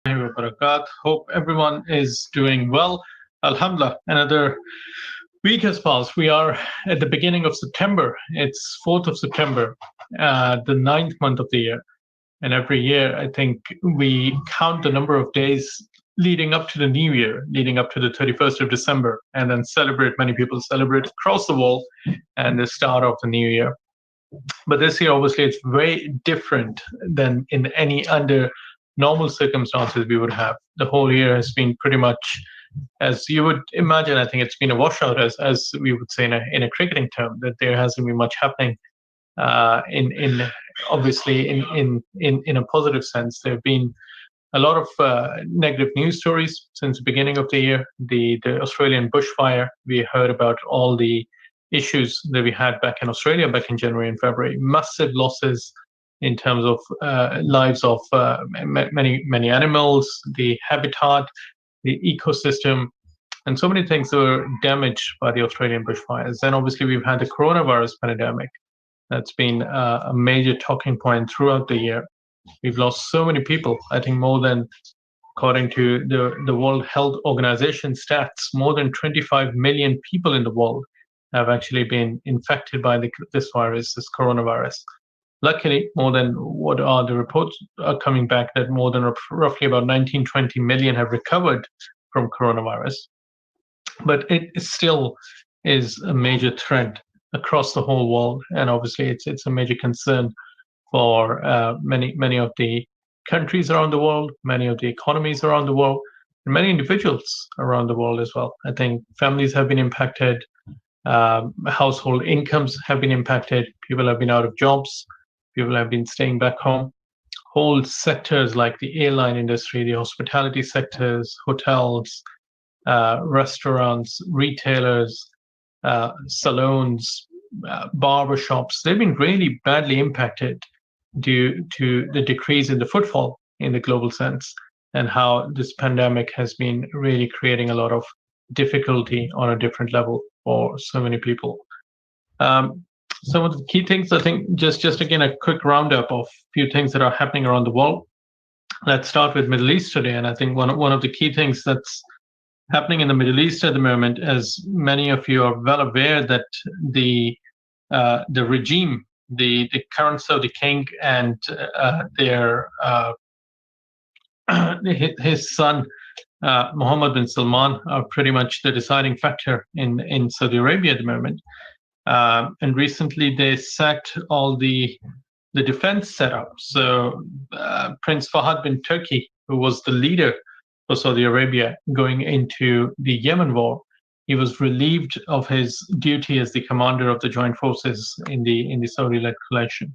Wabarakatuh. Hope everyone is doing well. Alhamdulillah, another week has passed. We are at the beginning of September. It's 4th of September, the ninth month of the year. And every year, I think we count the number of days leading up to the new year, leading up to the 31st of December, and then celebrate. Many people celebrate across the world and the start of the new year. But this year, obviously, it's very different than in any under normal circumstances we would have. The whole year has been pretty much as you would imagine. I think it's been a washout, as we would say in a cricketing term, that there hasn't been much happening. In obviously in a positive sense, there have been a lot of negative news stories since the beginning of the year. The Australian bushfire, we heard about all the issues that we had back in Australia back in January and February. Massive losses in terms of lives of many animals, the habitat, the ecosystem, and so many things were damaged by the Australian bushfires. Then obviously we've had the coronavirus pandemic. That's been a major talking point throughout the year. We've lost so many people. I think more than, according to the World Health Organization stats, more than 25 million people in the world have actually been infected by this virus, this coronavirus. Luckily, more than what are the reports are coming back, that more than roughly about 19, 20 million have recovered from coronavirus. But it still is a major threat across the whole world, and obviously it's a major concern for many of the countries around the world, many of the economies around the world, and many individuals around the world as well. I think families have been impacted, household incomes have been impacted, people have been out of jobs, people have been staying back home. Whole sectors like the airline industry, the hospitality sectors, hotels, restaurants, retailers, salons, barber shops, they've been really badly impacted due to the decrease in the footfall in the global sense, and how this pandemic has been really creating a lot of difficulty on a different level for so many people. Some of the key things, I think, just again, a quick roundup of a few things that are happening around the world. Let's start with Middle East today. And I think one of the key things that's happening in the Middle East at the moment, as many of you are well aware, that the regime, the current Saudi king and his son Mohammed bin Salman are pretty much the deciding factor in Saudi Arabia at the moment. And recently they sacked all the defense setup. So Prince Fahd bin Turki, who was the leader for Saudi Arabia going into the Yemen war, he was relieved of his duty as the commander of the joint forces in the Saudi-led coalition.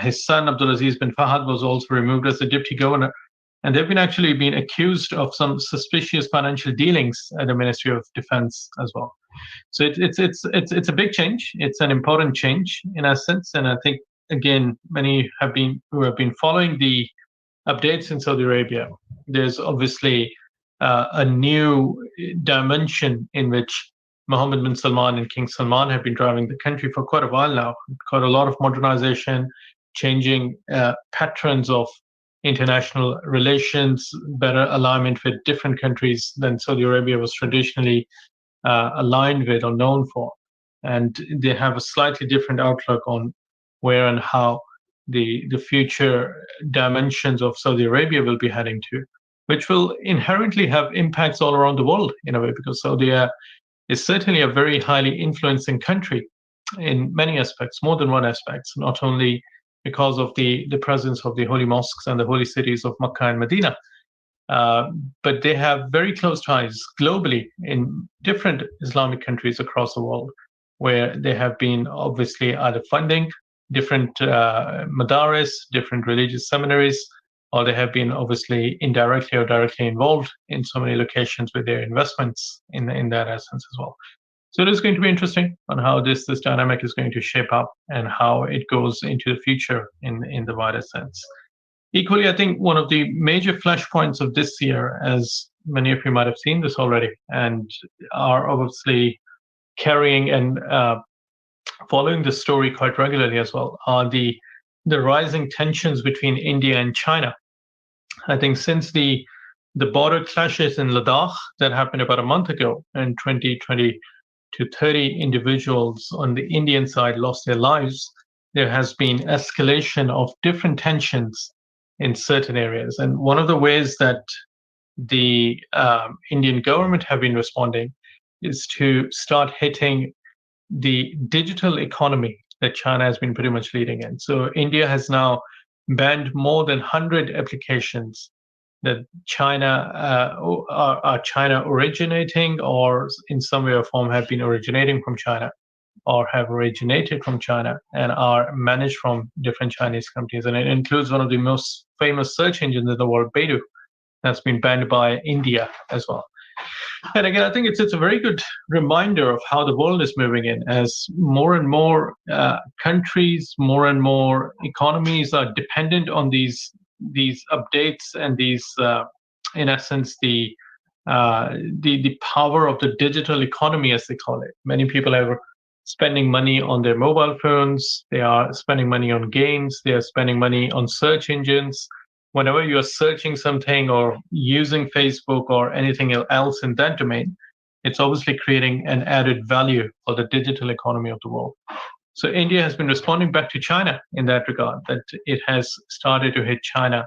His son Abdulaziz bin Fahd was also removed as the deputy governor, and they've actually been accused of some suspicious financial dealings at the Ministry of Defense as well. So it's a big change. It's an important change in essence, and I think again many who have been following the updates in Saudi Arabia. There's obviously a new dimension in which Mohammed bin Salman and King Salman have been driving the country for quite a while now. Got a lot of modernization, changing patterns of international relations, better alignment with different countries than Saudi Arabia was traditionally aligned with or known for. And they have a slightly different outlook on where and how the future dimensions of Saudi Arabia will be heading to, which will inherently have impacts all around the world in a way, because Saudi is certainly a very highly influencing country in many aspects, more than one aspect, not only because of the presence of the holy mosques and the holy cities of Makkah and Medina, but they have very close ties globally in different Islamic countries across the world, where they have been obviously either funding different madaris, different religious seminaries, or they have been obviously indirectly or directly involved in so many locations with their investments in that essence as well. So it is going to be interesting on how this dynamic is going to shape up and how it goes into the future in the wider sense. Equally, I think one of the major flashpoints of this year, as many of you might have seen this already and are obviously carrying and following the story quite regularly as well, are the rising tensions between India and China. I think since the border clashes in Ladakh that happened about a month ago, and 20 to 30 individuals on the Indian side lost their lives, there has been escalation of different tensions in certain areas. And one of the ways that the Indian government have been responding is to start hitting the digital economy that China has been pretty much leading in. So India has now banned more than 100 applications that China are China originating, or in some way or form have been originating from China, or have originated from China and are managed from different Chinese companies. And it includes one of the most famous search engines in the world, Baidu, that's been banned by India as well. And again, I think it's a very good reminder of how the world is moving in, as more and more countries, more and more economies are dependent on these updates and these, in essence, the power of the digital economy, as they call it. Many people are spending money on their mobile phones. They are spending money on games. They are spending money on search engines. Whenever you're searching something or using Facebook or anything else in that domain, it's obviously creating an added value for the digital economy of the world. So India has been responding back to China in that regard, that it has started to hit China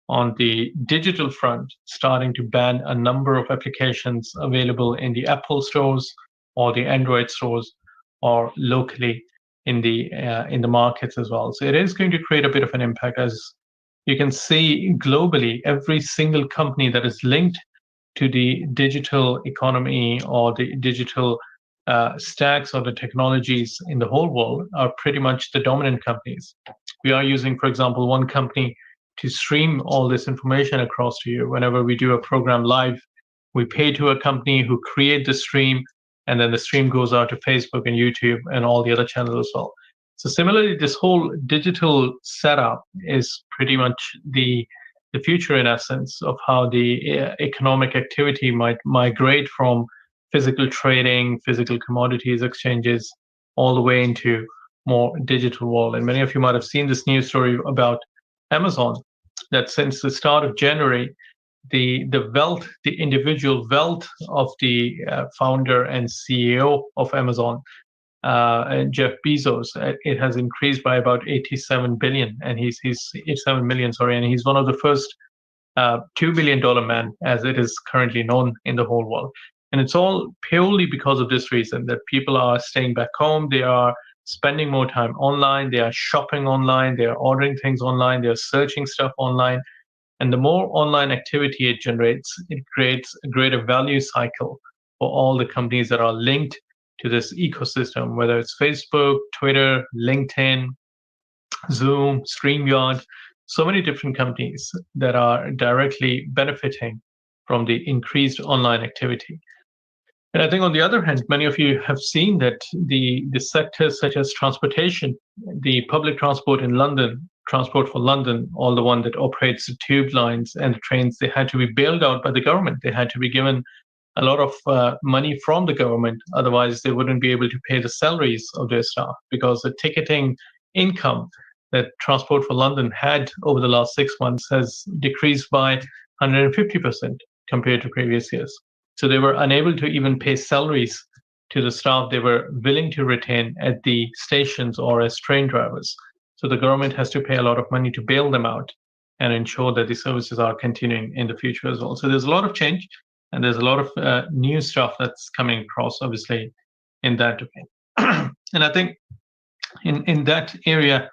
on the digital front, starting to ban a number of applications available in the Apple stores or the Android stores, or locally in the markets as well. So it is going to create a bit of an impact. As you can see globally, every single company that is linked to the digital economy or the digital stacks or the technologies in the whole world are pretty much the dominant companies. We are using, for example, one company to stream all this information across to you. Whenever we do a program live, we pay to a company who create the stream, and then the stream goes out to Facebook and YouTube and all the other channels as well. So similarly, this whole digital setup is pretty much the future, in essence, of how the economic activity might migrate from physical trading, physical commodities exchanges, all the way into more digital world. And many of you might have seen this news story about Amazon, that since the start of January, the wealth, the individual wealth of the founder and CEO of Amazon, Jeff Bezos, it has increased by about 87 billion, and he's 87 million, sorry, and he's one of the first $2 billion man, as it is currently known in the whole world. And it's all purely because of this reason, that people are staying back home, they are spending more time online, they are shopping online, they are ordering things online, they are searching stuff online. And the more online activity it generates, it creates a greater value cycle for all the companies that are linked to this ecosystem, whether it's Facebook, Twitter, LinkedIn, Zoom, StreamYard, so many different companies that are directly benefiting from the increased online activity. And I think on the other hand, many of you have seen that the sectors such as transportation, the public transport in London, Transport for London, all the one that operates the tube lines and the trains, they had to be bailed out by the government. They had to be given a lot of money from the government. Otherwise, they wouldn't be able to pay the salaries of their staff, because the ticketing income that Transport for London had over the last 6 months has decreased by 150% compared to previous years. So they were unable to even pay salaries to the staff they were willing to retain at the stations or as train drivers. So the government has to pay a lot of money to bail them out and ensure that the services are continuing in the future as well. So there's a lot of change, and there's a lot of new stuff that's coming across, obviously, in that domain. And I think in that area,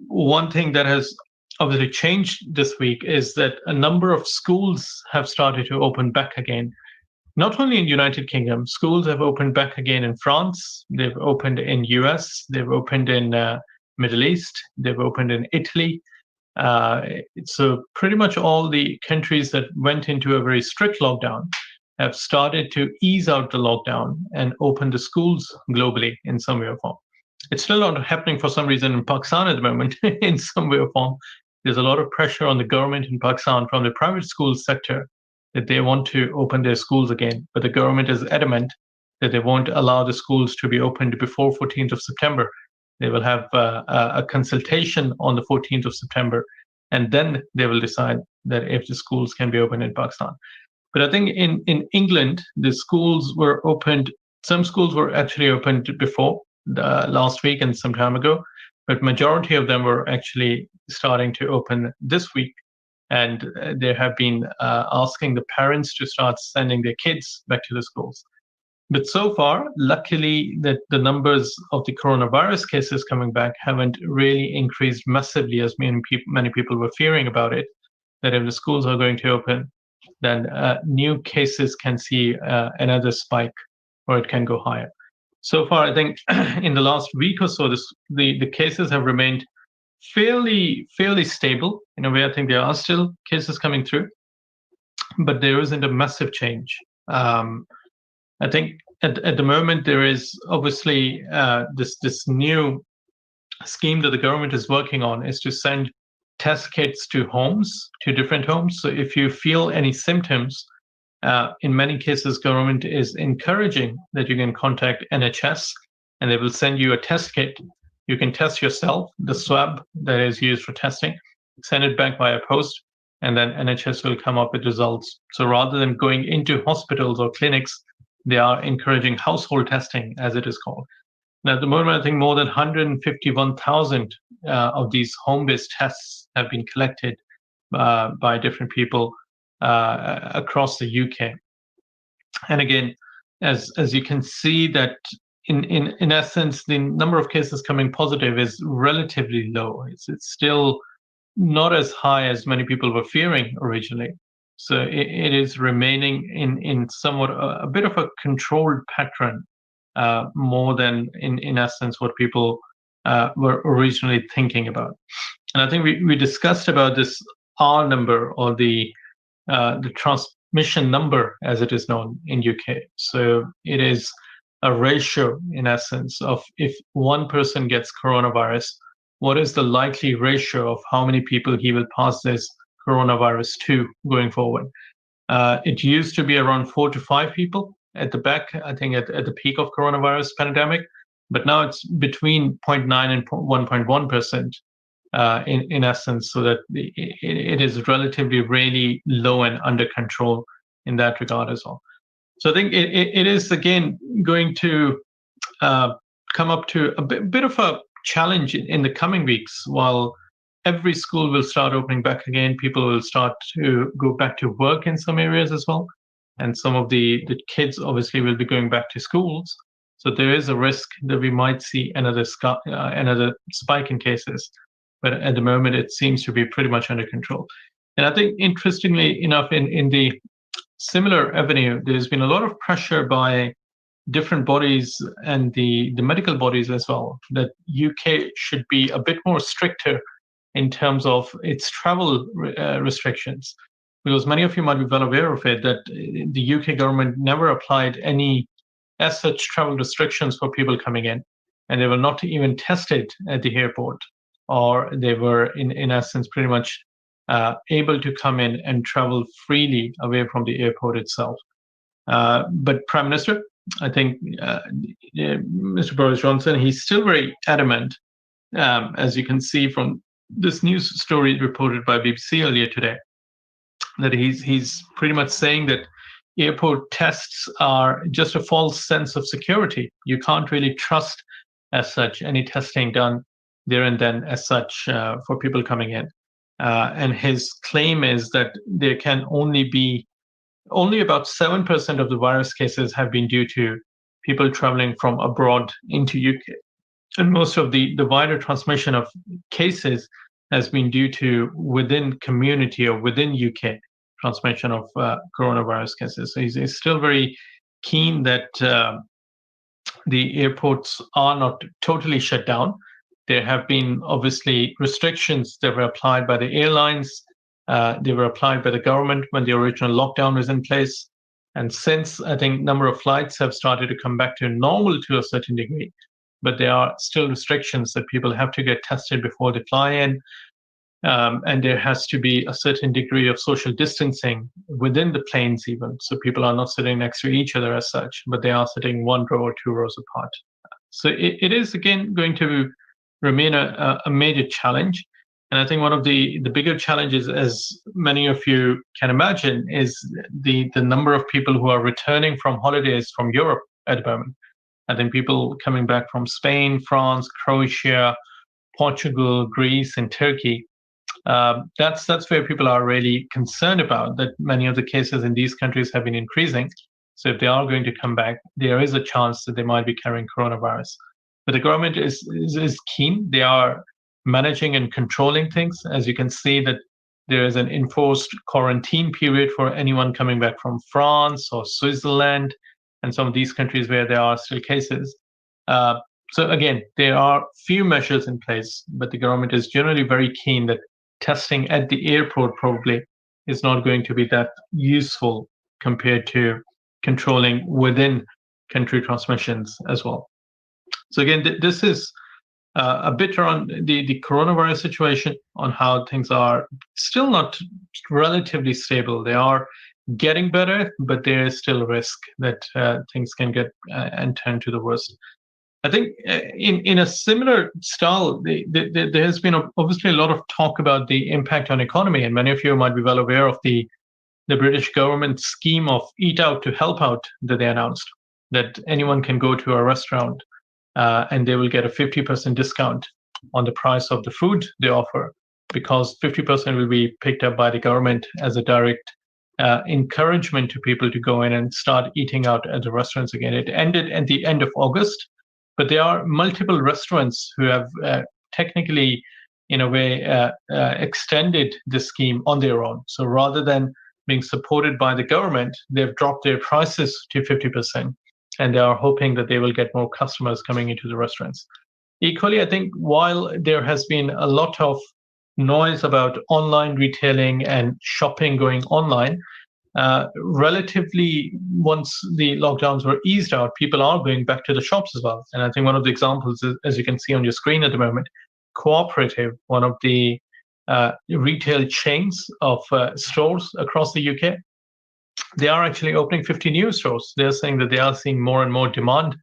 one thing that has obviously changed this week is that a number of schools have started to open back again. Not only in United Kingdom, schools have opened back again in France, they've opened in US, they've opened in Middle East, they've opened in Italy. So pretty much all the countries that went into a very strict lockdown have started to ease out the lockdown and open the schools globally in some way or form. It's still not happening for some reason in Pakistan at the moment in some way or form. There's a lot of pressure on the government in Pakistan from the private school sector that they want to open their schools again. But the government is adamant that they won't allow the schools to be opened before 14th of September. They will have a consultation on the 14th of September, and then they will decide that if the schools can be open in Pakistan. But I think in England, the schools were opened. Some schools were actually opened before last week and some time ago, but majority of them were actually starting to open this week. And they have been asking the parents to start sending their kids back to the schools. But so far, luckily, that the numbers of the coronavirus cases coming back haven't really increased massively as many people were fearing about it. That if the schools are going to open, then new cases can see another spike, or it can go higher. So far, I think in the last week or so, the cases have remained fairly stable. In a way, I think there are still cases coming through, but there isn't a massive change. I think at the moment there is obviously this new scheme that the government is working on is to send test kits to different homes. So if you feel any symptoms, in many cases, government is encouraging that you can contact NHS and they will send you a test kit. You can test yourself, the swab that is used for testing, send it back via post, and then NHS will come up with results. So rather than going into hospitals or clinics, they are encouraging household testing, as it is called. Now, at the moment, I think more than 151,000 of these home-based tests have been collected by different people across the UK. And again, as you can see that in essence, the number of cases coming positive is relatively low. It's still not as high as many people were fearing originally. So it is remaining in somewhat a bit of a controlled pattern, more than in essence what people were originally thinking about. And I think we discussed about this R number, or the transmission number as it is known in UK. So it is a ratio in essence of if one person gets coronavirus, what is the likely ratio of how many people he will pass this coronavirus to going forward. It used to be around 4 to 5 people at the back, I think at the peak of coronavirus pandemic, but now it's between 0.9 and 1.1%. In essence, so that it is relatively really low and under control in that regard as well. So I think it is again going to come up to a bit of a challenge in the coming weeks. While every school will start opening back again, people will start to go back to work in some areas as well, and some of the kids obviously will be going back to schools. So there is a risk that we might see another spike in cases. But at the moment, it seems to be pretty much under control. And I think, interestingly enough, in the similar avenue, there's been a lot of pressure by different bodies and the medical bodies as well, that UK should be a bit more stricter in terms of its travel restrictions. Because many of you might be well aware of it, that the UK government never applied any as such travel restrictions for people coming in. And they were not even tested at the airport, or they were in essence pretty much able to come in and travel freely away from the airport itself. But Prime Minister, I think Mr. Boris Johnson, he's still very adamant, as you can see from this news story reported by BBC earlier today, that he's pretty much saying that airport tests are just a false sense of security. You can't really trust as such any testing done there and then as such for people coming in. And his claim is that there can only about 7% of the virus cases have been due to people traveling from abroad into UK. And most of the wider transmission of cases has been due to within community or within UK transmission of coronavirus cases. So he's still very keen that the airports are not totally shut down. There have been obviously restrictions that were applied by the airlines. They were applied by the government when the original lockdown was in place. And since, I think, number of flights have started to come back to normal to a certain degree, but there are still restrictions that people have to get tested before they fly in. And there has to be a certain degree of social distancing within the planes even. So people are not sitting next to each other as such, but they are sitting 1 row or 2 rows apart. So it is, again, going to remain a major challenge. And I think one of the bigger challenges, as many of you can imagine, is the number of people who are returning from holidays from Europe at the moment. I think people coming back from Spain, France, Croatia, Portugal, Greece, and Turkey. That's where people are really concerned about that. Many of the cases in these countries have been increasing. So if they are going to come back, there is a chance that they might be carrying coronavirus. But the government is keen. They are managing and controlling things. As you can see, that there is an enforced quarantine period for anyone coming back from France or Switzerland and some of these countries where there are still cases. So again, there are few measures in place, but the government is generally very keen that testing at the airport probably is not going to be that useful compared to controlling within country transmissions as well. So again, this is a bit around the coronavirus situation, on how things are still not relatively stable. They are getting better, but there is still a risk that things can get and turn to the worst. I think in a similar style, there has been obviously a lot of talk about the impact on economy, and many of you might be well aware of the British government scheme of Eat Out to Help Out that they announced, that anyone can go to a restaurant and they will get a 50% discount on the price of the food they offer, because 50% will be picked up by the government as a direct encouragement to people to go in and start eating out at the restaurants again. It ended at the end of August, but there are multiple restaurants who have technically, in a way, extended the scheme on their own. So rather than being supported by the government, they've dropped their prices to 50%, and they are hoping that they will get more customers coming into the restaurants. Equally, I think while there has been a lot of noise about online retailing and shopping going online, relatively, once the lockdowns were eased out, people are going back to the shops as well. And I think one of the examples is, as you can see on your screen at the moment, Cooperative, one of the retail chains of stores across the UK, they are actually opening 50 new stores. They're saying that they are seeing more and more demand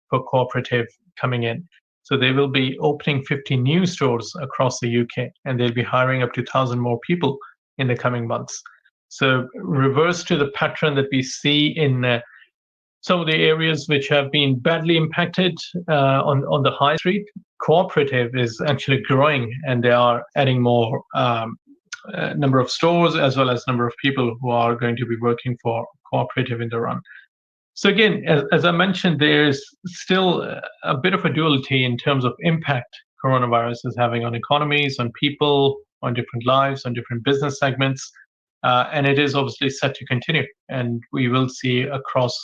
for Cooperative coming in. So they will be opening 50 new stores across the UK, and they'll be hiring up to 1,000 more people in the coming months. So reverse to the pattern that we see in some of the areas which have been badly impacted on the high street, Cooperative is actually growing, and they are adding more number of stores as well as number of people who are going to be working for Cooperative in the run. So again, as I mentioned, there's still a bit of a duality in terms of impact coronavirus is having on economies, on people, on different lives, on different business segments. And it is obviously set to continue. And we will see across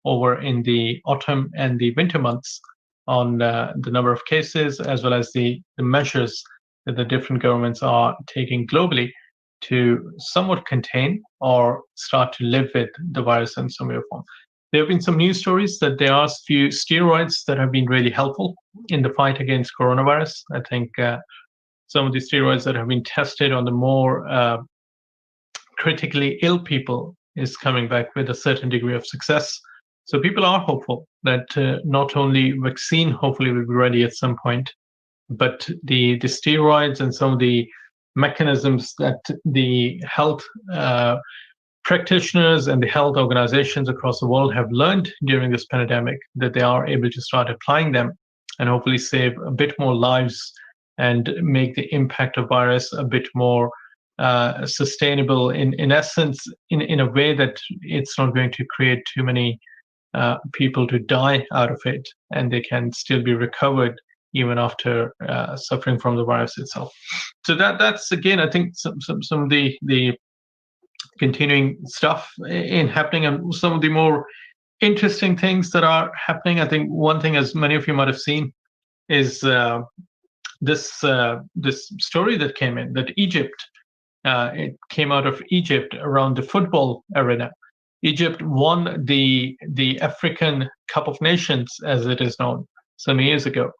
over in the autumn and the winter months on the number of cases, as well as the measures that the different governments are taking globally to somewhat contain or start to live with the virus in some way or form. There have been some news stories that there are a few steroids that have been really helpful in the fight against coronavirus. I think some of the steroids that have been tested on the more critically ill people is coming back with a certain degree of success. So people are hopeful that not only vaccine hopefully will be ready at some point, but the steroids and some of the mechanisms that the health practitioners and the health organizations across the world have learned during this pandemic, that they are able to start applying them and hopefully save a bit more lives and make the impact of virus a bit more sustainable in essence, in a way that it's not going to create too many people to die out of it, and they can still be recovered even after suffering from the virus itself. So that's again, I think some of the continuing stuff in happening, and some of the more interesting things that are happening. I think one thing, as many of you might have seen, is this story that came in, that Egypt, it came out of Egypt around the football arena. Egypt won the African Cup of Nations, as it is known, some years ago.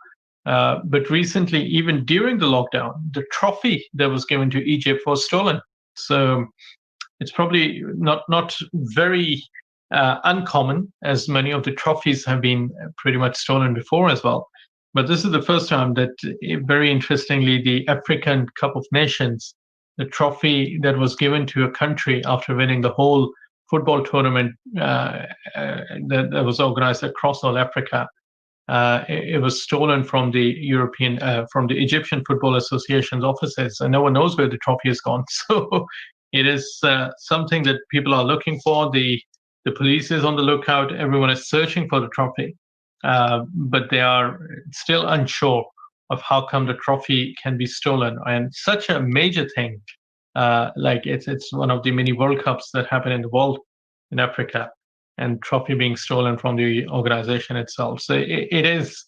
But recently, even during the lockdown, the trophy that was given to Egypt was stolen. So it's probably not very uncommon, as many of the trophies have been pretty much stolen before as well. But this is the first time that, very interestingly, the African Cup of Nations, the trophy that was given to a country after winning the whole football tournament that was organized across all Africa, it was stolen from the from the Egyptian Football Association's offices, and no one knows where the trophy has gone. So it is something that people are looking for. The police is on the lookout. Everyone is searching for the trophy, but they are still unsure of how come the trophy can be stolen. And such a major thing, like it's one of the many World Cups that happen in the world in Africa, and trophy being stolen from the organization itself. So it is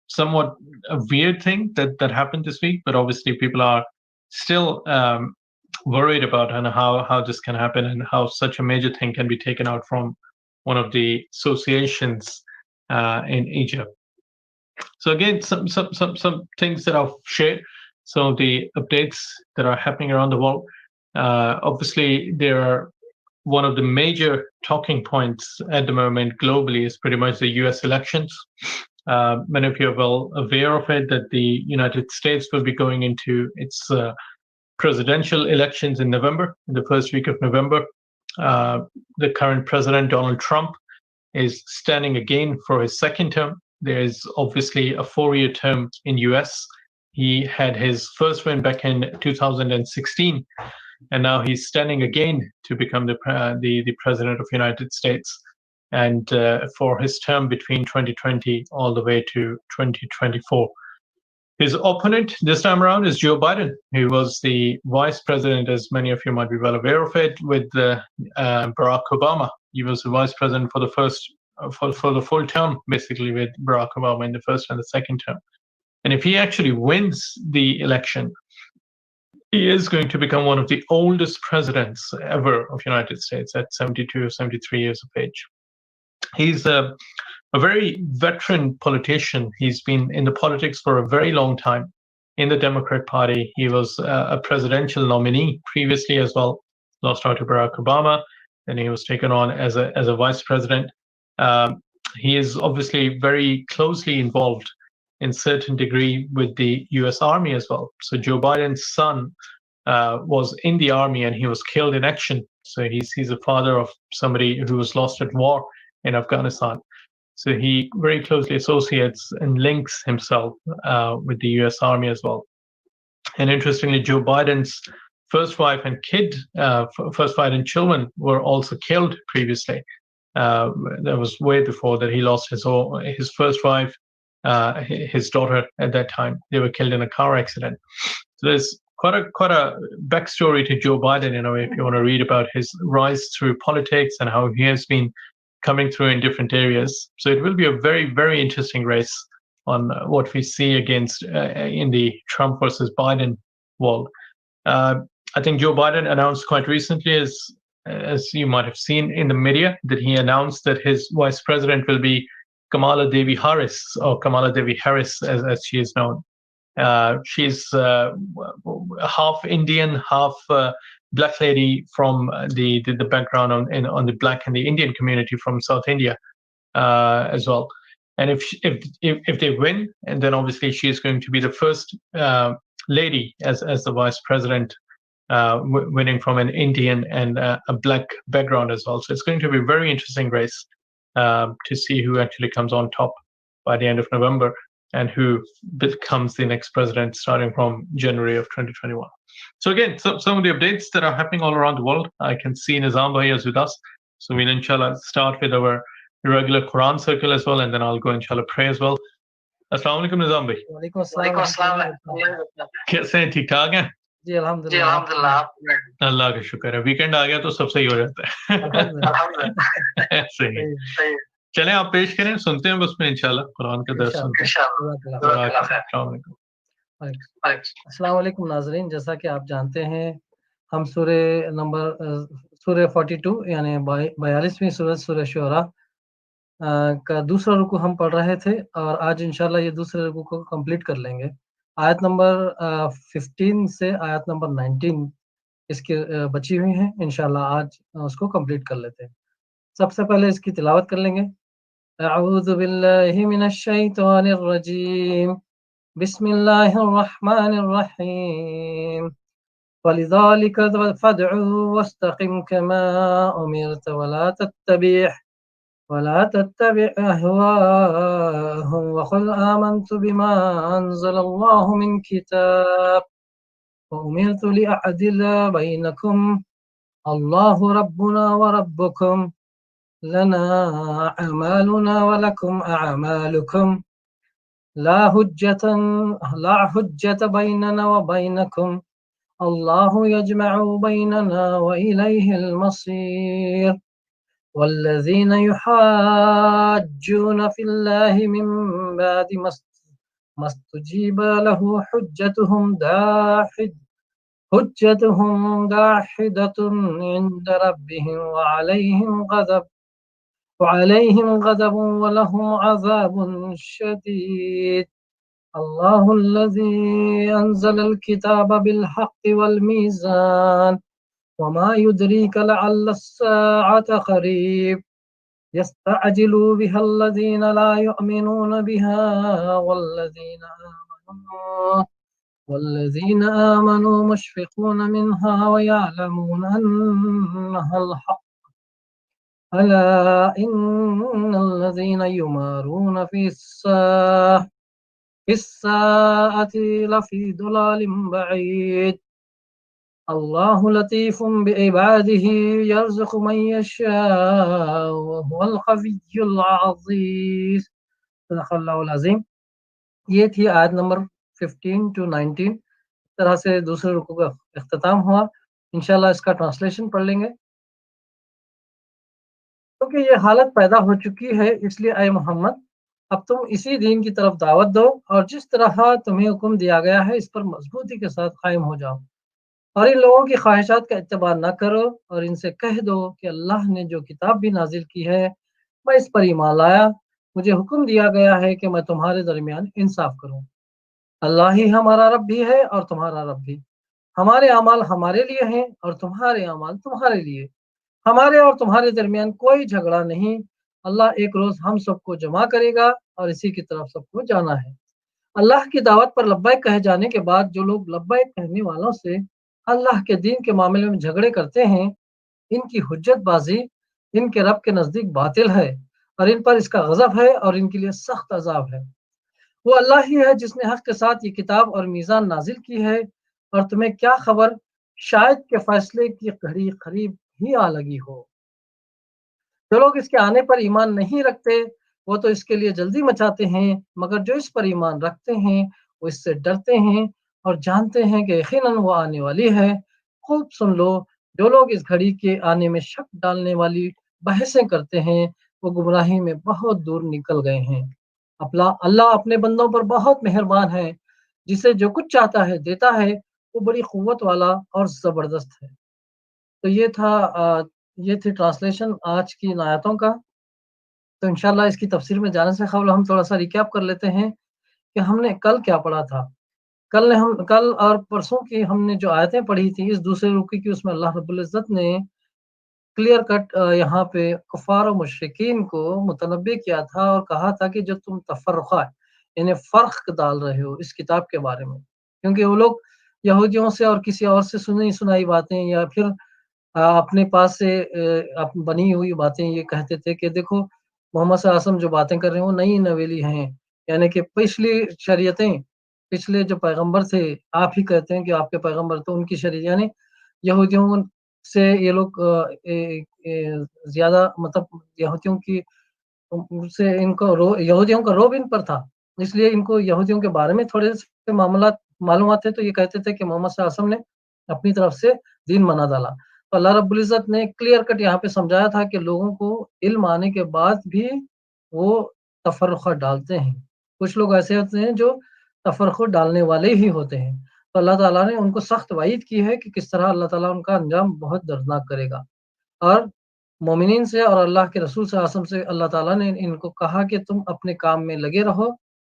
somewhat a weird thing that happened this week, but obviously people are still worried about and how this can happen and how such a major thing can be taken out from one of the associations in Egypt. So again, some things that I've shared. So the updates that are happening around the world. Obviously, there are one of the major talking points at the moment globally is pretty much the U.S. elections. Many of you are well aware of it, that the United States will be going into its presidential elections in November, in the first week of November. The current president, Donald Trump, is standing again for his second term. There is obviously a 4-year term in US. He had his first win back in 2016, and now he's standing again to become the president of the United States, and for his term between 2020 all the way to 2024. His opponent this time around is Joe Biden, who was the vice president, as many of you might be well aware of it, with Barack Obama. He was the vice president for the for the full term, basically, with Barack Obama in the first and the second term. And if he actually wins the election, he is going to become one of the oldest presidents ever of the United States at 72 or 73 years of age. He's a very veteran politician. He's been in the politics for a very long time in the Democrat Party. He was a presidential nominee previously as well, lost out to Barack Obama, and he was taken on as a vice president. He is obviously very closely involved in certain degree with the U.S. Army as well. So Joe Biden's son was in the Army, and he was killed in action. So he's a father of somebody who was lost at war in Afghanistan. So he very closely associates and links himself with the U.S. Army as well. And interestingly, Joe Biden's first wife and first wife and children were also killed previously. That was way before that. He lost his first wife, his daughter at that time. They were killed in a car accident. So there's quite a backstory to Joe Biden, if you want to read about his rise through politics and how he has been coming through in different areas. So it will be a very, very interesting race on what we see against in the Trump versus Biden world. I think Joe Biden announced quite recently, as you might have seen in the media, that he announced that his vice president will be Kamala Devi Harris, or Kamala Devi Harris, as she is known. She's half Indian, half black lady from the background on the black and the Indian community from South India as well. And if they win, and then obviously she is going to be the first lady as the vice president, winning from an Indian and a black background as well. So it's going to be a very interesting race to see who actually comes on top by the end of November, and who becomes the next president starting from January of 2021. So again, some of the updates that are happening all around the world. I can see Nizam Bhai is with us. So we'll inshallah start with our regular Quran circle as well, and then I'll go inshallah pray as well. Assalamu alaikum Nizam Bhai. वालेकुम अस्सलाम। कैसे हैं, ठीक ठाक हैं? जी अल्हम्दुलिल्लाह। अल्लाह का शुक्र है, वीकेंड आ गया तो सब सही हो जाता है। सही है। चलें आप पेश करें, सुनते हैं बस में इंशाल्लाह कुरान का दर्स सुनते हैं। अस्सलाम वालेकुम नाज़रीन, जैसा कि आप जानते हैं हम सूरह 42 यानी 42वीं सूरह शुरा का दूसरा रुकू हम पढ़ रहे थे, और आज इंशाल्लाह ये दूसरे रुकू को कंप्लीट कर लेंगे। आयत नंबर 15 से आयत नंबर 19 इसकी बची हुई हैं। इंशाल्लाह आज उसको कंप्लीट कर लेते हैं। सबसे पहले इसकी तिलावत कर लेंगे। أعوذ بالله من الشيطان الرجيم بسم الله الرحمن الرحيم ولذلك فادعوا واستقم كما أمرت ولا تتبع أهواءهم وقل آمنت بما أنزل الله من كتاب وأمرت لأعدل بينكم الله ربنا وربكم لنا أعمالنا ولكم أعمالكم لا حجة بيننا وبينكم الله يجمع بيننا وإليه المصير والذين يحاجون في الله من بعد ما استجيب له حجتهم داحدة عند ربهم وعليهم غضب ولهم عذاب شديد الله الذي أنزل الكتاب بالحق والميزان وما يدريك لعل الساعة قريب يستعجل بها الذين لا يؤمنون بها والذين آمنوا مشفقون منها ويعلمون أنها الحق ألا إن الذين يمارون في الساعة لفي ضلال بعيد الله لطيف بعباده يرزق من يشاء وهو القوي العزيز صدق اللہ العظیم. یہ تھی آیت نمبر 15 to 19. اس طرح سے دوسرے رکوع کا اختتام ہوا. انشاءاللہ اس کا ٹرانسلیشن پڑھ لیں گے. کیونکہ یہ حالت پیدا ہو چکی ہے اس لیے اے محمد اب تم اسی دین کی طرف دعوت دو اور جس طرح تمہیں حکم دیا گیا ہے اس پر مضبوطی کے ساتھ قائم ہو جاؤ اور ان لوگوں کی خواہشات کا اتباع نہ کرو اور ان سے کہہ دو کہ اللہ نے جو کتاب بھی نازل کی ہے میں اس پر ایمان لایا. مجھے حکم دیا گیا ہے کہ میں تمہارے درمیان انصاف کروں. اللہ ہی ہمارا رب بھی ہے اور تمہارا رب بھی. ہمارے اعمال ہمارے لیے ہیں اور تمہارے اعمال تمہارے لیے. ہمارے اور تمہارے درمیان کوئی جھگڑا نہیں. اللہ ایک روز ہم سب کو جمع کرے گا اور اسی کی طرف سب کو جانا ہے. اللہ کی دعوت پر لبیک کہے جانے کے بعد جو لوگ لبیک کہنے والوں سے اللہ کے دین کے معاملے میں جھگڑے کرتے ہیں ان کی حجت بازی ان کے رب کے نزدیک باطل ہے اور ان پر اس کا غضب ہے اور ان کے لیے سخت عذاب ہے. وہ اللہ ہی ہے جس نے حق کے ساتھ یہ کتاب اور میزان نازل کی ہے اور تمہیں کیا خبر شاید کہ فیصلے کی گھڑی قریب ہی آ لگی ہو. جو لوگ اس کے آنے پر ایمان نہیں رکھتے وہ تو اس کے لیے جلدی مچاتے ہیں مگر جو اس پر ایمان رکھتے ہیں وہ اس سے ڈرتے ہیں اور جانتے ہیں کہ یقیناً وہ آنے والی ہے. خوب سن لو جو لوگ اس گھڑی کے آنے میں شک ڈالنے والی بحثیں کرتے ہیں وہ گمراہی میں بہت دور نکل گئے ہیں. اللہ اپنے بندوں پر بہت مہربان ہے. جسے جو کچھ چاہتا ہے دیتا ہے. وہ بڑی قوت والا اور زبردست ہے. تو یہ تھی ٹرانسلیشن آج کی ان آیتوں کا. تو انشاءاللہ اس کی تفسیر میں جانے سے قبل ہم تھوڑا سا ریکیپ کر لیتے ہیں کہ ہم نے کل کیا پڑھا تھا. کل اور پرسوں کی ہم نے جو آیتیں پڑھی تھی اس دوسرے رکوع کی اس میں اللہ رب العزت نے کلیئر کٹ یہاں پہ کفار و مشرکین کو متنبع کیا تھا اور کہا تھا کہ جو تم تفرقہ یعنی فرق ڈال رہے ہو اس کتاب کے بارے میں کیونکہ وہ لوگ یہودیوں سے اور کسی اور سے سنائی باتیں یا پھر اپنے پاس سے بنی ہوئی باتیں یہ کہتے تھے کہ دیکھو محمد صلی اللہ علیہ وسلم جو باتیں کر رہے ہیں وہ نئی نویلی ہیں یعنی کہ پچھلی شریعتیں پچھلے جو پیغمبر تھے آپ ہی کہتے ہیں کہ آپ کے پیغمبر تو ان کی شریعت یعنی یہودیوں سے یہ لوگ زیادہ مطلب یہودیوں کا روب ان پر تھا اس لیے ان کو یہودیوں کے بارے میں تھوڑے سے معلومات تھے تو یہ کہتے تھے کہ محمد صلی اللہ علیہ وسلم نے اپنی طرف سے دین بنا ڈالا. تو اللہ رب العزت نے کلیئر کٹ یہاں پہ سمجھایا تھا کہ لوگوں کو علم آنے کے بعد بھی وہ تفرقہ ڈالتے ہیں. کچھ لوگ ایسے ہوتے ہیں جو تفرقہ ڈالنے والے ہی ہوتے ہیں. تو اللہ تعالیٰ نے ان کو سخت وعید کی ہے کہ کس طرح اللہ تعالیٰ ان کا انجام بہت دردناک کرے گا. اور مومنین سے اور اللہ کے رسول صلی اللہ علیہ وسلم سے اللہ تعالیٰ نے ان کو کہا کہ تم اپنے کام میں لگے رہو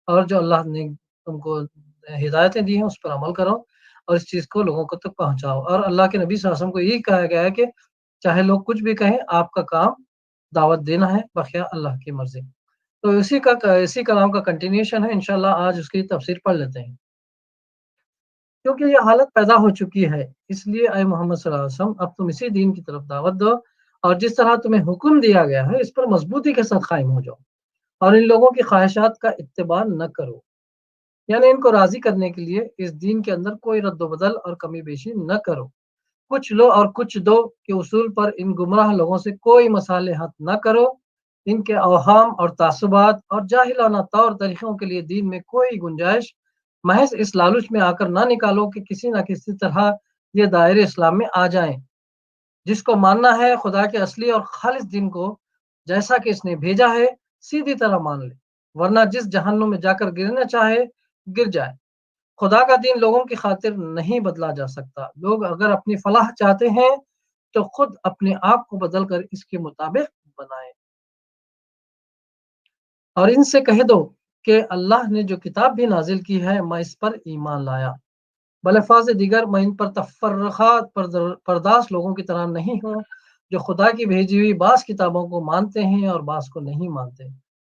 اور جو اللہ نے تم کو ہدایتیں دی ہیں اس پر عمل کرو اور اس چیز کو لوگوں کو تک پہنچاؤ. اور اللہ کے نبی صلی اللہ علیہ وسلم کو یہی کہا گیا ہے کہ چاہے لوگ کچھ بھی کہیں آپ کا کام دعوت دینا ہے بخیا اللہ کی مرضی. تو اسی کلام کا کنٹینیوشن ہے، انشاءاللہ آج اس کی تفسیر پڑھ لیتے ہیں۔ کیونکہ یہ حالت پیدا ہو چکی ہے، اس لیے اے محمد صلی اللہ علیہ وسلم اب تم اسی دین کی طرف دعوت دو، اور جس طرح تمہیں حکم دیا گیا ہے اس پر مضبوطی کے ساتھ قائم ہو جاؤ، اور ان لوگوں کی خواہشات کا اتباع نہ کرو، یعنی ان کو راضی کرنے کے لیے اس دین کے اندر کوئی رد و بدل اور کمی بیشی نہ کرو، کچھ لو اور کچھ دو کے اصول پر ان گمراہ لوگوں سے کوئی مصالحت نہ کرو، ان کے اوہام اور تعصبات اور جاہلانہ طور طریقوں کے لیے دین میں کوئی گنجائش محض اس لالچ میں آ کر نہ نکالو کہ کسی نہ کسی طرح یہ دائرے اسلام میں آ جائیں۔ جس کو ماننا ہے خدا کے اصلی اور خالص دین کو جیسا کہ اس نے بھیجا ہے سیدھی طرح مان لے، ورنہ جس جہنم میں جا کر گرنا چاہے گر جائے۔ خدا کا دین لوگوں کی خاطر نہیں بدلا جا سکتا، لوگ اگر اپنی فلاح چاہتے ہیں تو خود اپنے آپ کو بدل کر اس کے مطابق بنائیں، اور ان سے کہہ دو کہ اللہ نے جو کتاب بھی نازل کی ہے میں اس پر ایمان لایا، بلفاظ دیگر میں ان پر تفرقات پرداس لوگوں کی طرح نہیں ہوں جو خدا کی بھیجی ہوئی بعض کتابوں کو مانتے ہیں اور بعض کو نہیں مانتے،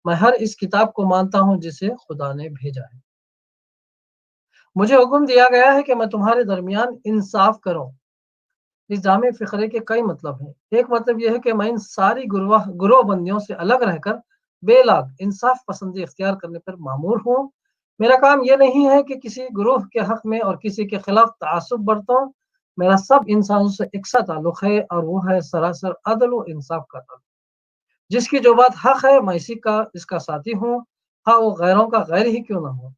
میں ہر اس کتاب کو مانتا ہوں جسے خدا نے بھیجا ہے۔ مجھے حکم دیا گیا ہے کہ میں تمہارے درمیان انصاف کروں۔ اس جامع فقرے کے کئی مطلب ہیں۔ ایک مطلب یہ ہے کہ میں ان ساری گروہ بندیوں سے الگ رہ کر بے لاگ انصاف پسندی اختیار کرنے پر مامور ہوں۔ میرا کام یہ نہیں ہے کہ کسی گروہ کے حق میں اور کسی کے خلاف تعصب برتوں، میرا سب انسانوں سے یکساں تعلق ہے اور وہ ہے سراسر عدل و انصاف کا تعلق۔ جس کی جو بات حق ہے میں اس کا ساتھی ہوں، ہاں وہ غیروں کا غیر ہی کیوں نہ ہو،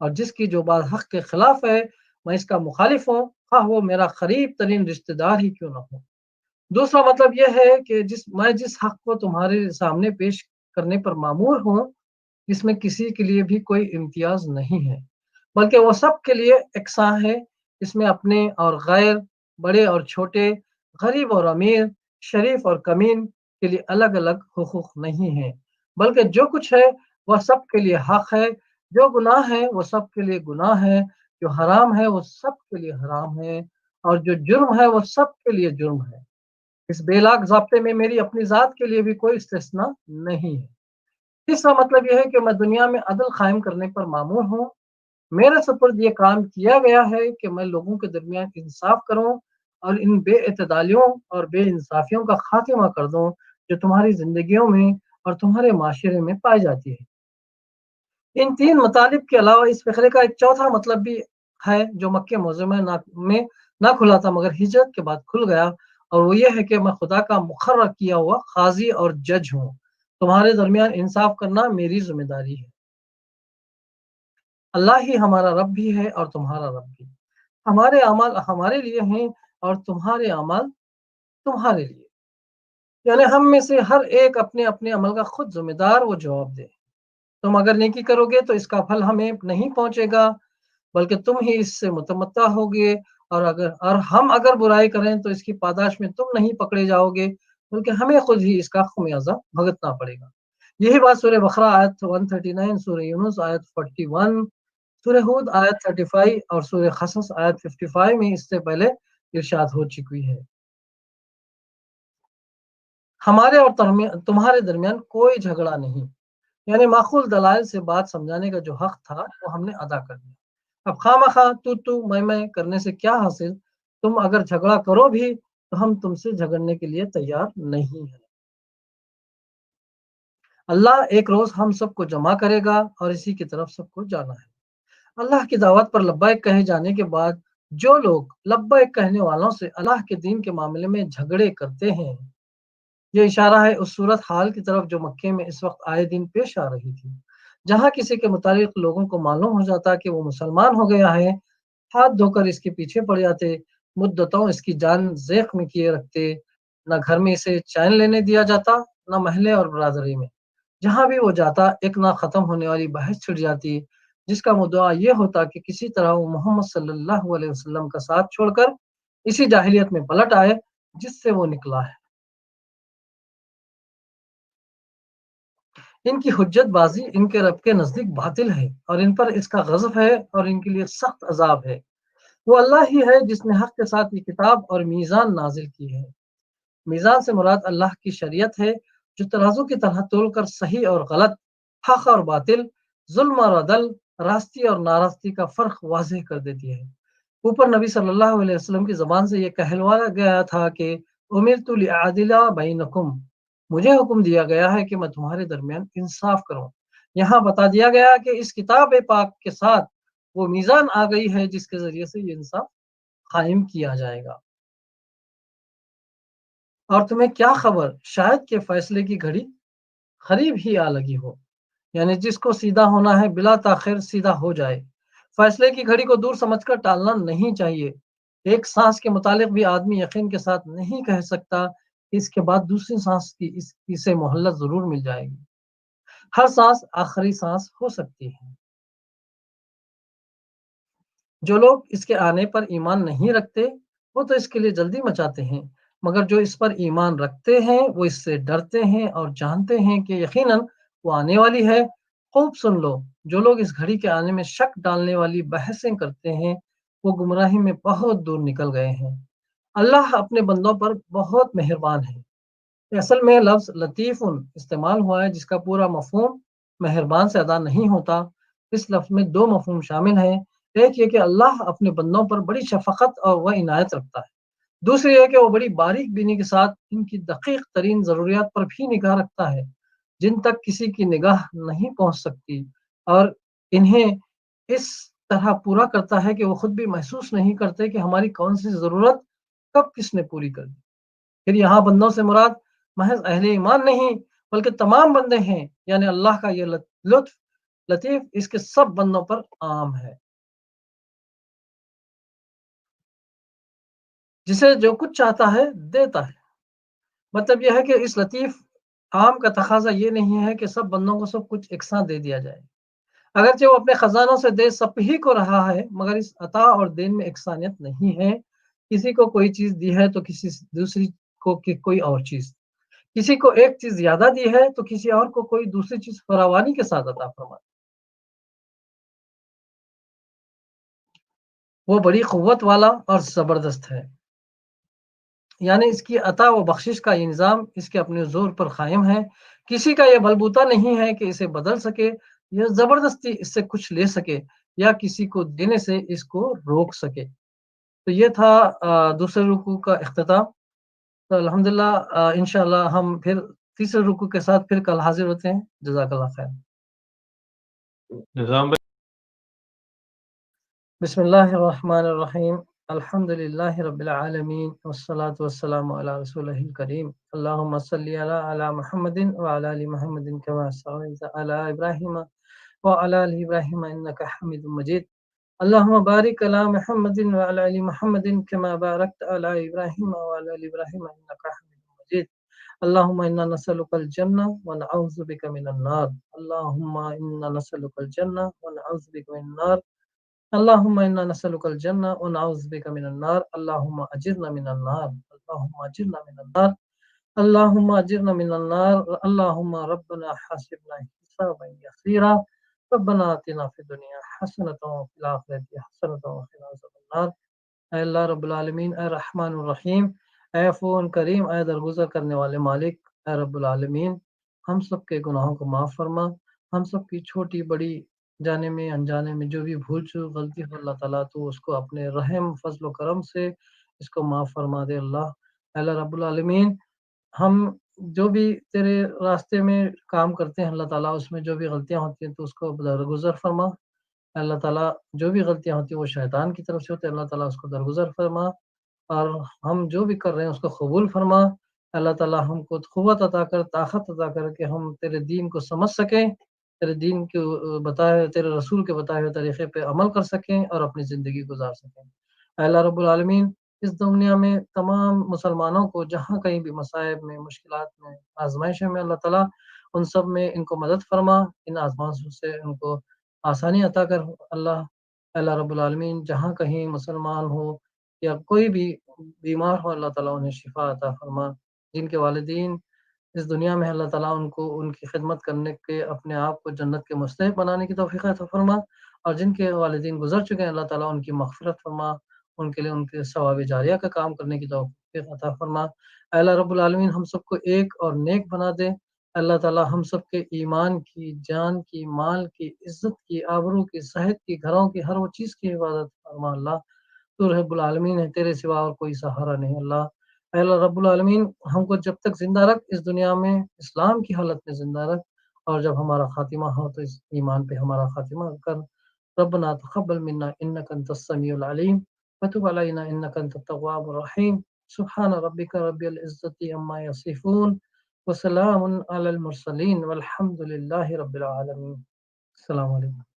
اور جس کی جو بات حق کے خلاف ہے میں اس کا مخالف ہوں، ہاں وہ میرا قریب ترین رشتہ دار ہی کیوں نہ ہو۔ دوسرا مطلب یہ ہے کہ جس حق کو تمہارے سامنے پیش کرنے پر مامور ہوں اس میں کسی کے لیے بھی کوئی امتیاز نہیں ہے، بلکہ وہ سب کے لیے یکساں ہے، اس میں اپنے اور غیر، بڑے اور چھوٹے، غریب اور امیر، شریف اور کمین کے لیے الگ الگ حقوق نہیں ہیں، بلکہ جو کچھ ہے وہ سب کے لیے حق ہے، جو گناہ ہے وہ سب کے لیے گناہ ہے، جو حرام ہے وہ سب کے لیے حرام ہے، اور جو جرم ہے وہ سب کے لیے جرم ہے۔ اس بے لاگ ضابطے میں میری اپنی ذات کے لیے بھی کوئی استثناء نہیں ہے۔ تیسرا مطلب یہ ہے کہ میں دنیا میں عدل قائم کرنے پر مامور ہوں۔ میرے سپرد یہ کام کیا گیا ہے کہ میں لوگوں کے درمیان انصاف کروں اور ان بے اعتدالیوں اور بے انصافیوں کا خاتمہ کر دوں جو تمہاری زندگیوں میں اور تمہارے معاشرے میں پائی جاتی ہے۔ ان تین مطالب کے علاوہ اس فقرے کا ایک چوتھا مطلب بھی ہے جو مکہ معظمہ میں نہ کھلا تھا مگر ہجرت کے بعد کھل گیا، اور وہ یہ ہے کہ میں خدا کا مقرر کیا ہوا قاضی اور جج ہوں، تمہارے درمیان انصاف کرنا میری ذمہ داری ہے۔ اللہ ہی ہمارا رب بھی ہے اور تمہارا رب بھی، ہمارے اعمال ہمارے لیے ہیں اور تمہارے اعمال تمہارے لیے، یعنی ہم میں سے ہر ایک اپنے اپنے عمل کا خود ذمہ دار وہ جواب دے۔ تم اگر نیکی کرو گے تو اس کا پھل ہمیں نہیں پہنچے گا بلکہ تم ہی اس سے متمتع ہوگے، اور ہم اگر برائی کریں تو اس کی پاداش میں تم نہیں پکڑے جاؤ گے بلکہ ہمیں خود ہی اس کا خمیازہ بھگتنا پڑے گا۔ یہی بات سورہ بقرہ آیت 139، سورہ یونس آیت 41، سورہ ہود آیت 35 اور سورہ قصص آیت 55 میں اس سے پہلے ارشاد ہو چکی ہے۔ ہمارے اور تمہارے درمیان کوئی جھگڑا نہیں، یعنی معقول دلائل سے بات سمجھانے کا جو حق تھا وہ ہم نے ادا کر دیا۔ اب خواہ تو میں کرنے سے کیا حاصل، تم اگر جھگڑا کرو بھی تو ہم تم سے جھگڑنے کے لیے تیار نہیں ہیں۔ اللہ ایک روز ہم سب کو جمع کرے گا اور اسی کی طرف سب کو جانا ہے۔ اللہ کی دعوت پر لبیک کہے جانے کے بعد جو لوگ لبیک کہنے والوں سے اللہ کے دین کے معاملے میں جھگڑے کرتے ہیں، یہ اشارہ ہے اس صورت حال کی طرف جو مکے میں اس وقت آئے دن پیش آ رہی تھی، جہاں کسی کے متعلق لوگوں کو معلوم ہو جاتا کہ وہ مسلمان ہو گیا ہے، ہاتھ دھو کر اس کے پیچھے پڑ جاتے، مدتوں اس کی جان زیخ میں کیے رکھتے، نہ گھر میں اسے چین لینے دیا جاتا نہ محلے اور برادری میں، جہاں بھی وہ جاتا ایک نہ ختم ہونے والی بحث چھڑ جاتی جس کا مدعا یہ ہوتا کہ کسی طرح وہ محمد صلی اللہ علیہ وسلم کا ساتھ چھوڑ کر اسی جاہلیت میں پلٹ آئے جس سے وہ نکلا ہے۔ ان کی حجت بازی ان کے رب کے نزدیک باطل ہے اور ان پر اس کا غضب ہے اور ان کے لیے سخت عذاب ہے۔ وہ اللہ ہی ہے جس نے حق کے ساتھ یہ کتاب اور میزان نازل کی ہے۔ میزان سے مراد اللہ کی شریعت ہے جو ترازو کی طرح تول کر صحیح اور غلط، حق اور باطل، ظلم اور عدل، راستی اور ناراستی کا فرق واضح کر دیتی ہے۔ اوپر نبی صلی اللہ علیہ وسلم کی زبان سے یہ کہلوایا گیا تھا کہ امرت لأعدل بینکم، مجھے حکم دیا گیا ہے کہ میں تمہارے درمیان انصاف کروں۔ یہاں بتا دیا گیا کہ اس کتاب پاک کے ساتھ وہ میزان آ گئی ہے جس کے ذریعے سے یہ انصاف قائم کیا جائے گا۔ اور تمہیں کیا خبر، شاید کہ فیصلے کی گھڑی قریب ہی آ لگی ہو، یعنی جس کو سیدھا ہونا ہے بلا تاخیر سیدھا ہو جائے۔ فیصلے کی گھڑی کو دور سمجھ کر ٹالنا نہیں چاہیے۔ ایک سانس کے متعلق بھی آدمی یقین کے ساتھ نہیں کہہ سکتا کہ اس کے بعد دوسری سانس کی اسے مہلت ضرور مل جائے گی۔ ہر سانس آخری سانس ہو سکتی ہے۔ جو لوگ اس کے آنے پر ایمان نہیں رکھتے وہ تو اس کے لیے جلدی مچاتے ہیں، مگر جو اس پر ایمان رکھتے ہیں وہ اس سے ڈرتے ہیں اور جانتے ہیں کہ یقیناً وہ آنے والی ہے۔ خوب سن لو، جو لوگ اس گھڑی کے آنے میں شک ڈالنے والی بحثیں کرتے ہیں وہ گمراہی میں بہت دور نکل گئے ہیں۔ اللہ اپنے بندوں پر بہت مہربان ہے۔ اصل میں لفظ لطیف استعمال ہوا ہے جس کا پورا مفہوم مہربان سے ادا نہیں ہوتا۔ اس لفظ میں دو مفہوم شامل ہیں، ایک یہ کہ اللہ اپنے بندوں پر بڑی شفقت اور وہ عنایت رکھتا ہے، دوسری یہ کہ وہ بڑی باریک بینی کے ساتھ ان کی دقیق ترین ضروریات پر بھی نگاہ رکھتا ہے جن تک کسی کی نگاہ نہیں پہنچ سکتی، اور انہیں اس طرح پورا کرتا ہے کہ وہ خود بھی محسوس نہیں کرتے کہ ہماری کون سی ضرورت کب کس نے پوری کر دی۔ پھر یہاں بندوں سے مراد محض اہل ایمان نہیں بلکہ تمام بندے ہیں، یعنی اللہ کا یہ لطف لطیف اس کے سب بندوں پر عام ہے۔ جسے جو کچھ چاہتا ہے دیتا ہے، مطلب یہ ہے کہ اس لطیف عام کا تقاضا یہ نہیں ہے کہ سب بندوں کو سب کچھ یکساں دے دیا جائے، اگرچہ وہ اپنے خزانوں سے دے سب ہی کو رہا ہے، مگر اس عطا اور دین میں یکسانیت نہیں ہے۔ کسی کو کوئی چیز دی ہے تو کسی دوسری کو کوئی اور چیز، کسی کو ایک چیز زیادہ دی ہے تو کسی اور کو کوئی دوسری چیز فراوانی کے ساتھ عطا فرما۔ وہ بڑی قوت والا اور زبردست ہے، یعنی اس کی عطا و بخشش کا یہ نظام اس کے اپنے زور پر قائم ہے۔ کسی کا یہ بلبوتا نہیں ہے کہ اسے بدل سکے یا زبردستی اس سے کچھ لے سکے یا کسی کو دینے سے اس کو روک سکے۔ تو یہ تھا دوسرے رکوع کا اختتام۔ تو الحمدللہ انشاءاللہ ہم پھر تیسرے رکوع کے ساتھ پھر کل حاضر ہوتے ہیں۔ جزاک اللہ خیر۔ نظام بسم اللہ الرحمن الرحیم، الحمد للہ رب العالمین والصلاة والسلام علی رسولہ الکریم، اللہم صلی علی محمد وعلی آل محمد کما صلیت علی ابراہیم وعلی آل ابراہیم انک حمید مجید، اللہم بارک علی محمد وعلی آل محمد کما بارکت علی ابراہیم وعلی آل ابراہیم انک حمید مجید، اللہم انا نسألک الجنہ ونعوذ بک من النار، اللہم انا نسألک الجنہ ونعوذ بک من النار، اللہم انا نسألک الجنہ ونعوذ بک من النار، اللہم اجرنا من النار، اللہم اجرنا من النار، اللہم اجرنا من النار، اللہم ربنا حاسبنا حسابا یسیرا، ربنا آتنا فی الدنیا حسنۃ وفی الآخرۃ حسنۃ وقنا عذاب النار۔ اے اللہ رب العالمین، اے رحمان الرحیم، اے عفو کریم، اے درگزر کرنے والے مالک، اے رب العالمین، ہم سب کے گناہوں کو معاف فرما، ہم سب کی چھوٹی بڑی جانے میں انجانے میں جو بھی بھول چوک غلطی ہو اللہ تعالیٰ تو اس کو اپنے رحم فضل و کرم سے اس کو معاف فرما دے اللہ۔ اللہ رب العالمین، ہم جو بھی تیرے راستے میں کام کرتے ہیں اللہ تعالیٰ اس میں جو بھی غلطیاں ہوتی ہیں تو اس کو درگزر فرما اللہ تعالیٰ، جو بھی غلطیاں ہوتی ہیں وہ شیطان کی طرف سے ہوتی ہیں اللہ تعالیٰ اس کو درگزر فرما، اور ہم جو بھی کر رہے ہیں اس کو قبول فرما اللہ تعالیٰ، ہم کو قوت عطا کر، طاقت عطا کر کہ ہم تیرے دین کو سمجھ سکیں، تیرے دین کے بتائے تیرے رسول کے بتائے ہوئے طریقے پہ عمل کر سکیں اور اپنی زندگی گزار سکیں۔ اے اللہ رب العالمین، اس دنیا میں تمام مسلمانوں کو جہاں کہیں بھی مصائب میں، مشکلات میں، آزمائشوں میں اللہ تعالیٰ ان سب میں ان کو مدد فرما، ان آزمائشوں سے ان کو آسانی عطا کر اللہ۔ اللہ رب العالمین، جہاں کہیں مسلمان ہو یا کوئی بھی بیمار ہو اللہ تعالیٰ انہیں شفا عطا فرما، جن کے والدین اس دنیا میں اللہ تعالیٰ ان کو ان کی خدمت کرنے کے اپنے آپ کو جنت کے مستحق بنانے کی توفیق عطا فرما، اور جن کے والدین گزر چکے ہیں اللہ تعالیٰ ان کی مغفرت فرما، ان کے لیے ان کے ثواب جاریہ کا کام کرنے کی توفیق عطا فرما۔ اے اللہ رب العالمین، ہم سب کو ایک اور نیک بنا دے، اللہ تعالیٰ ہم سب کے ایمان کی، جان کی، مال کی، عزت کی، آبرو کی، صحت کی، گھروں کی، ہر وہ چیز کی حفاظت فرما اللہ۔ تو رب العالمین ہے، تیرے سوا اور کوئی سہارا نہیں اللہ۔ اے اللہ رب العالمین، ہم کو جب تک زندہ رکھ اس دنیا میں، اسلام کی حالت میں زندہ رکھ، اور جب ہمارا خاتمہ ہو تو اس ایمان پہ ہمارا خاتمہ کر۔ ربنا تقبل منا انك انت السميع العليم وتب علينا انك انت التواب الرحيم سبحان ربك رب العزة عما يصفون وسلام على المرسلين والحمد لله رب العالمين۔ السلام علیکم۔